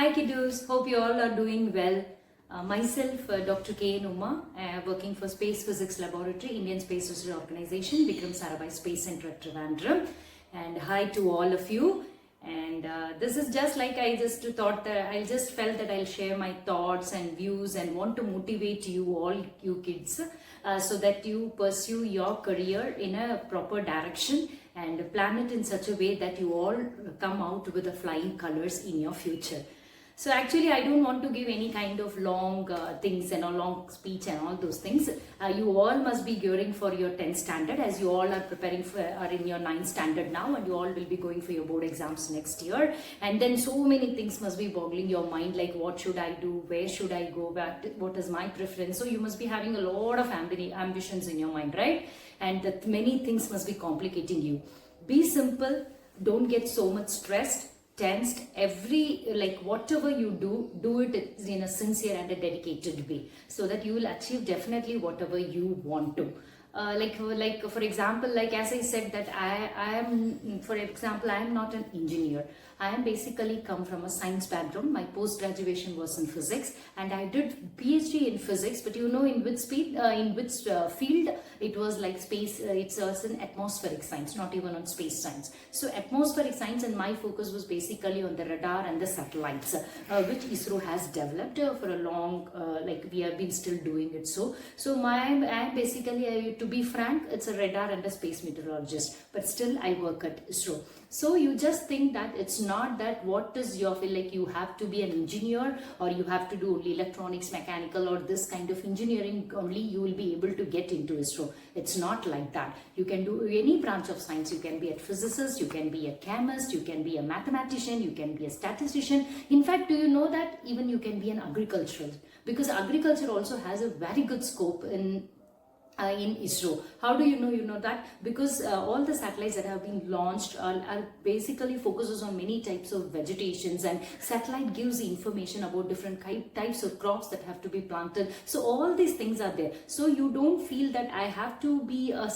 Hi kiddos, hope you all are doing well. Myself, Dr. K. Numa, working for Space Physics Laboratory, Indian Space Research Organization, Vikram Sarabhai Space Center at Trivandrum. And hi to all of you. And this is just like I just felt that I'll share my thoughts and views and want to motivate you all, you kids, so that you pursue your career in a proper direction and plan it in such a way that you all come out with the flying colors in your future. So actually I don't want to give any kind of long things and a long speech and all those things. You all must be gearing for your 10th standard, as you all are preparing for, are in your 9th standard now, and you all will be going for your board exams next year. And then so many things must be boggling your mind, like what should I do, where should I go back, what is my preference. So you must be having a lot of ambitions in your mind, right? And that many things must be complicating you. Be simple, don't get so much stressed, tensed. Whatever you do it in a sincere and a dedicated way, so that you will achieve definitely whatever you want to. For example, like as I said that I am not an engineer. I am basically come from a science background. My post graduation was in physics, and I did PhD in physics. But you know in which field? It was like space. It's an atmospheric science, not even on space science. So atmospheric science, and my focus was basically on the radar and the satellites, which ISRO has developed for a long. We have been still doing it. So I basically, to be frank, it's a radar and a space meteorologist. But still, I work at ISRO. So you just think that it's not that what is your field, like you have to be an engineer or you have to do only electronics, mechanical or this kind of engineering only you will be able to get into ISRO. It's not like that. You can do any branch of science. You can be a physicist, you can be a chemist, you can be a mathematician, you can be a statistician. In fact, do you know that even you can be an agricultural, because agriculture also has a very good scope in ISRO. How do you know? You know that because all the satellites that have been launched are basically focuses on many types of vegetations, and satellite gives information about different types of crops that have to be planted. So all these things are there. So you don't feel that I have to be a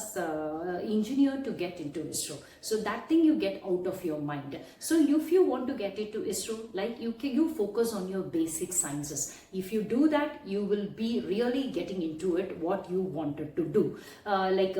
engineer to get into ISRO. So that thing you get out of your mind. So if you want to get into ISRO, like you focus on your basic sciences. If you do that, you will be really getting into it what you wanted to do.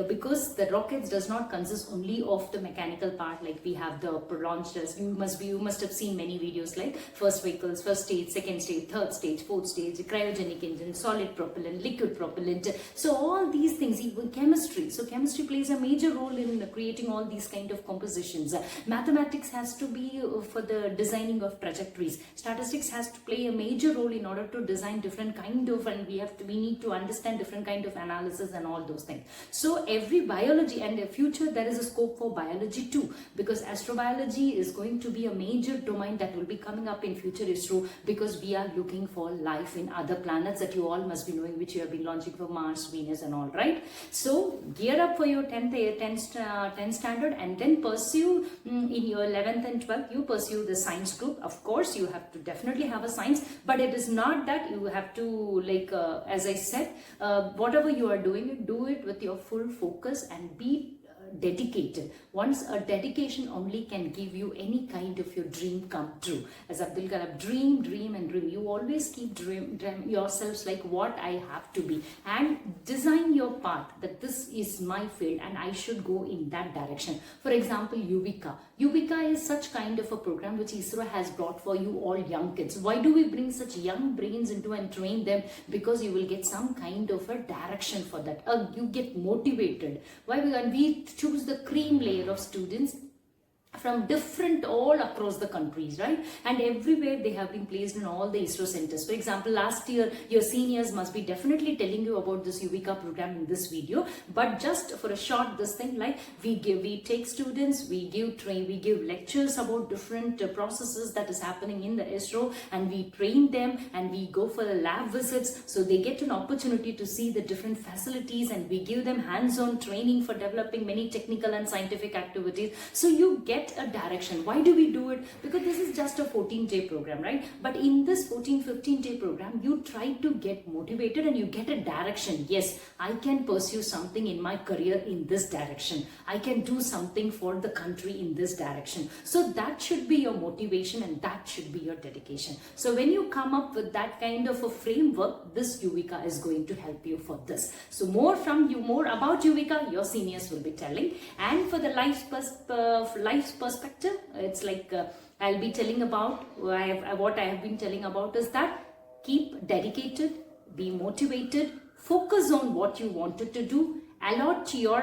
Because the rockets does not consist only of the mechanical part, like we have the launchers. You must have seen many videos like first vehicles, first stage, second stage, third stage, fourth stage, cryogenic engine, solid propellant, liquid propellant. So all these things, even chemistry. So chemistry plays a major role in creating all these kind of compositions. Mathematics has to be for the designing of trajectories. Statistics has to play a major role in order to design different kind of, and we need to understand different kind of analysis and all those things. So every biology, and in the future there is a scope for biology too, because astrobiology is going to be a major domain that will be coming up in future ISRO, because we are looking for life in other planets that you all must be knowing, which you have been launching for Mars, Venus and all, right? So gear up for your 10th standard, and then pursue in your 11th and 12th, you pursue the science group. Of course, you have to definitely have a science, but it is not that you have to, as I said, whatever you are doing, you do it with your full focus and be dedicated. Once a dedication only can give you any kind of your dream come true. As Abdul Kalam, dream and dream. You always keep dream yourselves like what I have to be, and design your path that this is my field and I should go in that direction. For example, YUVIKA. YUVIKA is such kind of a program which ISRO has brought for you all young kids. Why do we bring such young brains into and train them? Because you will get some kind of a direction for that. You get motivated. Why? Because we choose the cream layer of students from different all across the countries, right? And everywhere they have been placed in all the ISRO centers. For example, last year your seniors must be definitely telling you about this YUVIKA program in this video, but just for a short this thing, like we take students, we give lectures about different processes that is happening in the ISRO, and we train them, and we go for the lab visits, so they get an opportunity to see the different facilities, and we give them hands-on training for developing many technical and scientific activities. So you get get a direction. Why do we do it? Because this is just a 14-day program, right? But in this 15-day program, you try to get motivated and you get a direction. Yes, I can pursue something in my career in this direction. I can do something for the country in this direction. So that should be your motivation and that should be your dedication. So when you come up with that kind of a framework, this YUVIKA is going to help you for this. So more about YUVIKA, your seniors will be telling. And for the life's perspective, it's like I'll be telling about what I have been telling about is that keep dedicated, be motivated, focus on what you wanted to do, allot your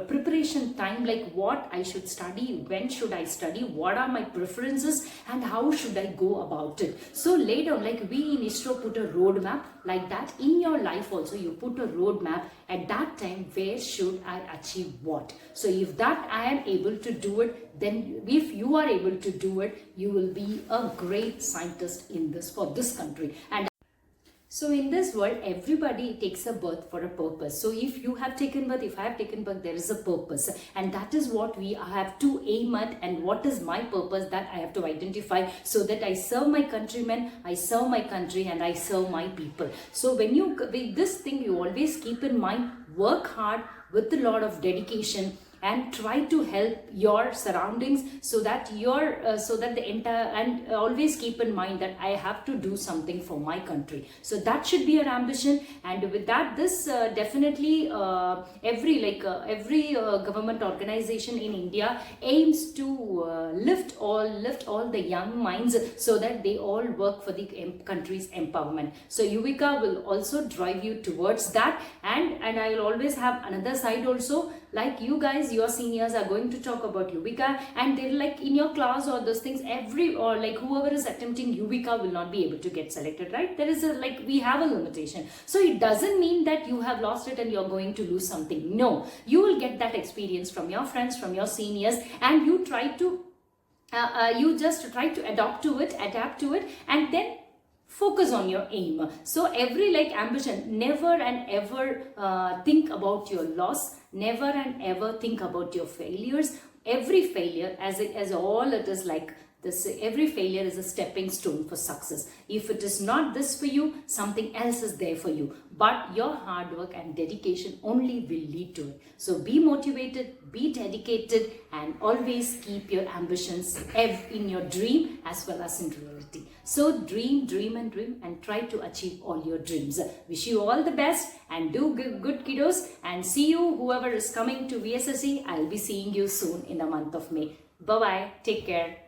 preparation time, like what I should study, when should I study, what are my preferences, and how should I go about it. So lay down, like we in ISRO put a roadmap, like that in your life also you put a roadmap at that time, where should I achieve what. So if that I am able to do it, then if you are able to do it, you will be a great scientist in this for this country. And so in this world, everybody takes a birth for a purpose. So if you have taken birth, if I have taken birth, there is a purpose. And that is what we have to aim at. And what is my purpose that I have to identify, so that I serve my countrymen, I serve my country, and I serve my people. So with this thing, you always keep in mind, work hard with a lot of dedication, and try to help your surroundings, so that the entire, and always keep in mind that I have to do something for my country. So that should be your ambition. And with that, this definitely every government organization in India aims to lift all the young minds, so that they all work for the country's empowerment. So YUVIKA will also drive you towards that. And I will always have another side also, like you guys, your seniors are going to talk about YUVIKA, and they're like in your class or those things, whoever is attempting YUVIKA will not be able to get selected, right? There is we have a limitation. So it doesn't mean that you have lost it and you're going to lose something. No, you will get that experience from your friends, from your seniors, and you try to you just try to adapt to it, and then focus on your aim. So every ambition, never and ever think about your loss, never and ever think about your failures. Every failure, as all it is like this, every failure is a stepping stone for success. If it is not this for you, something else is there for you. But your hard work and dedication only will lead to it. So be motivated, be dedicated, and always keep your ambitions in your dream as well as in reality. So dream, and try to achieve all your dreams. Wish you all the best, and do good kiddos, and see you, whoever is coming to VSSC. I'll be seeing you soon in the month of May. Bye-bye. Take care.